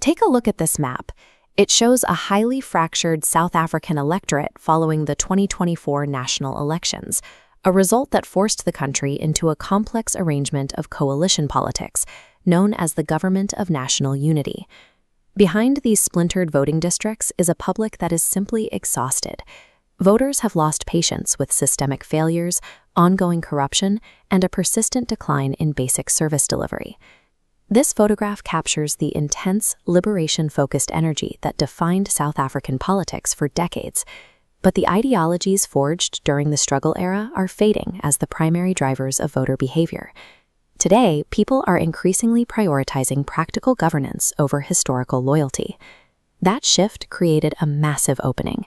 Take a look at this map. It shows a highly fractured South African electorate following the 2024 national elections, a result that forced the country into a complex arrangement of coalition politics, known as the Government of National Unity. Behind these splintered voting districts is a public that is simply exhausted. Voters have lost patience with systemic failures, ongoing corruption, and a persistent decline in basic service delivery. This photograph captures the intense, liberation-focused energy that defined South African politics for decades. But the ideologies forged during the struggle era are fading as the primary drivers of voter behavior. Today, people are increasingly prioritizing practical governance over historical loyalty. That shift created a massive opening.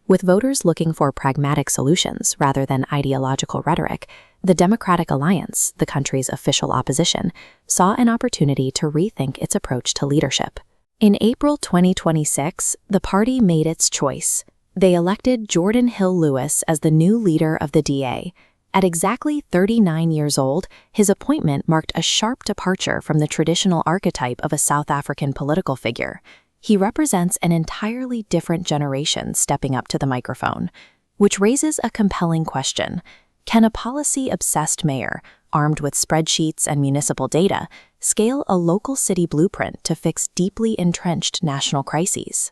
With voters looking for pragmatic solutions rather than ideological rhetoric, the Democratic Alliance, the country's official opposition, saw an opportunity to rethink its approach to leadership. In April 2026, the party made its choice. They elected Geordin Hill-Lewis as the new leader of the DA. At exactly 39 years old, his appointment marked a sharp departure from the traditional archetype of a South African political figure. He represents an entirely different generation stepping up to the microphone, which raises a compelling question. Can a policy-obsessed mayor, armed with spreadsheets and municipal data, scale a local city blueprint to fix deeply entrenched national crises?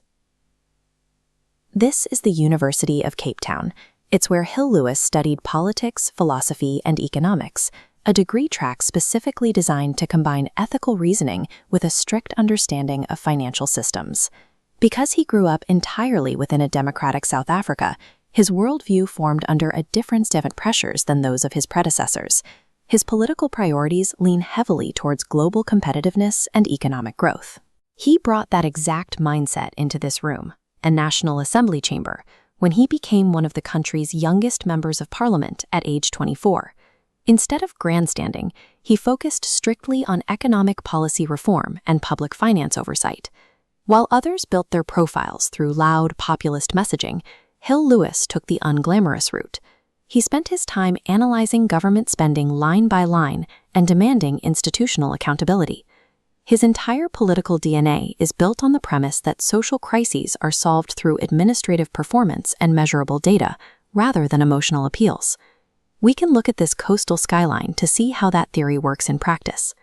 This is the University of Cape Town. It's where Hill-Lewis studied politics, philosophy, and economics, a degree track specifically designed to combine ethical reasoning with a strict understanding of financial systems. Because he grew up entirely within a democratic South Africa, his worldview formed under a different set of pressures than those of his predecessors. His political priorities lean heavily towards global competitiveness and economic growth. He brought that exact mindset into this room, a National Assembly chamber, when he became one of the country's youngest members of parliament at age 24. Instead of grandstanding, he focused strictly on economic policy reform and public finance oversight. While others built their profiles through loud, populist messaging, Hill-Lewis took the unglamorous route. He spent his time analyzing government spending line by line and demanding institutional accountability. His entire political DNA is built on the premise that social crises are solved through administrative performance and measurable data, rather than emotional appeals. We can look at this coastal skyline to see how that theory works in practice.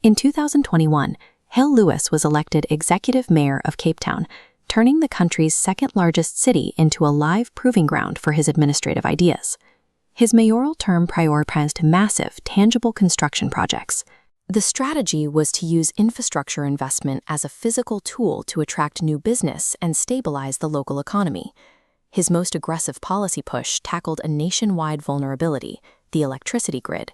In 2021, Hill-Lewis was elected executive mayor of Cape Town, turning the country's second-largest city into a live proving ground for his administrative ideas. His mayoral term prioritized massive, tangible construction projects. The strategy was to use infrastructure investment as a physical tool to attract new business and stabilize the local economy. His most aggressive policy push tackled a nationwide vulnerability, the electricity grid.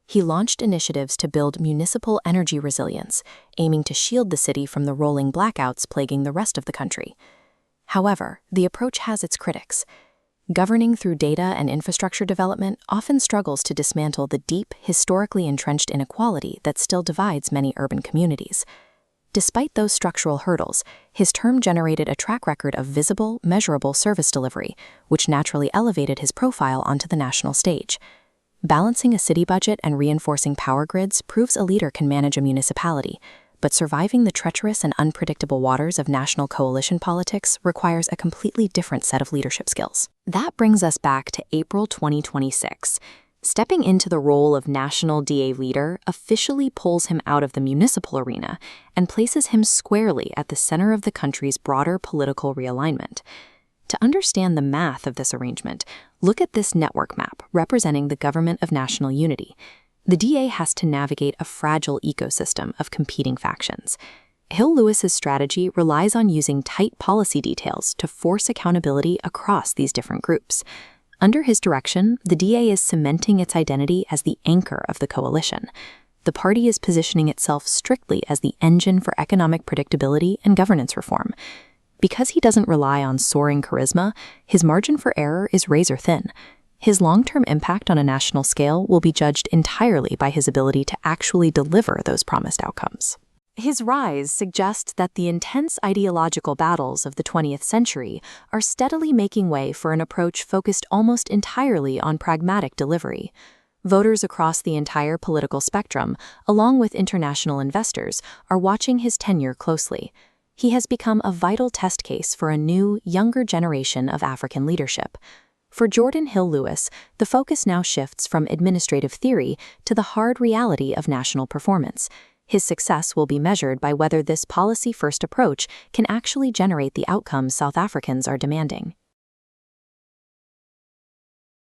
He launched initiatives to build municipal energy resilience, aiming to shield the city from the rolling blackouts plaguing the rest of the country. However, the approach has its critics. Governing through data and infrastructure development often struggles to dismantle the deep, historically entrenched inequality that still divides many urban communities. Despite those structural hurdles, his term generated a track record of visible, measurable service delivery, which naturally elevated his profile onto the national stage. Balancing a city budget and reinforcing power grids proves a leader can manage a municipality, but surviving the treacherous and unpredictable waters of national coalition politics requires a completely different set of leadership skills. That brings us back to April 2026. Stepping into the role of national DA leader officially pulls him out of the municipal arena and places him squarely at the center of the country's broader political realignment. To understand the math of this arrangement, look at this network map representing the Government of National Unity. The DA has to navigate a fragile ecosystem of competing factions. Hill-Lewis's strategy relies on using tight policy details to force accountability across these different groups. Under his direction, the DA is cementing its identity as the anchor of the coalition. The party is positioning itself strictly as the engine for economic predictability and governance reform. Because he doesn't rely on soaring charisma, his margin for error is razor thin. His long-term impact on a national scale will be judged entirely by his ability to actually deliver those promised outcomes. His rise suggests that the intense ideological battles of the 20th century are steadily making way for an approach focused almost entirely on pragmatic delivery. Voters across the entire political spectrum, along with international investors, are watching his tenure closely. he has become a vital test case for a new, younger generation of African leadership. For Geordin Hill-Lewis, the focus now shifts from administrative theory to the hard reality of national performance. His success will be measured by whether this policy-first approach can actually generate the outcomes South Africans are demanding.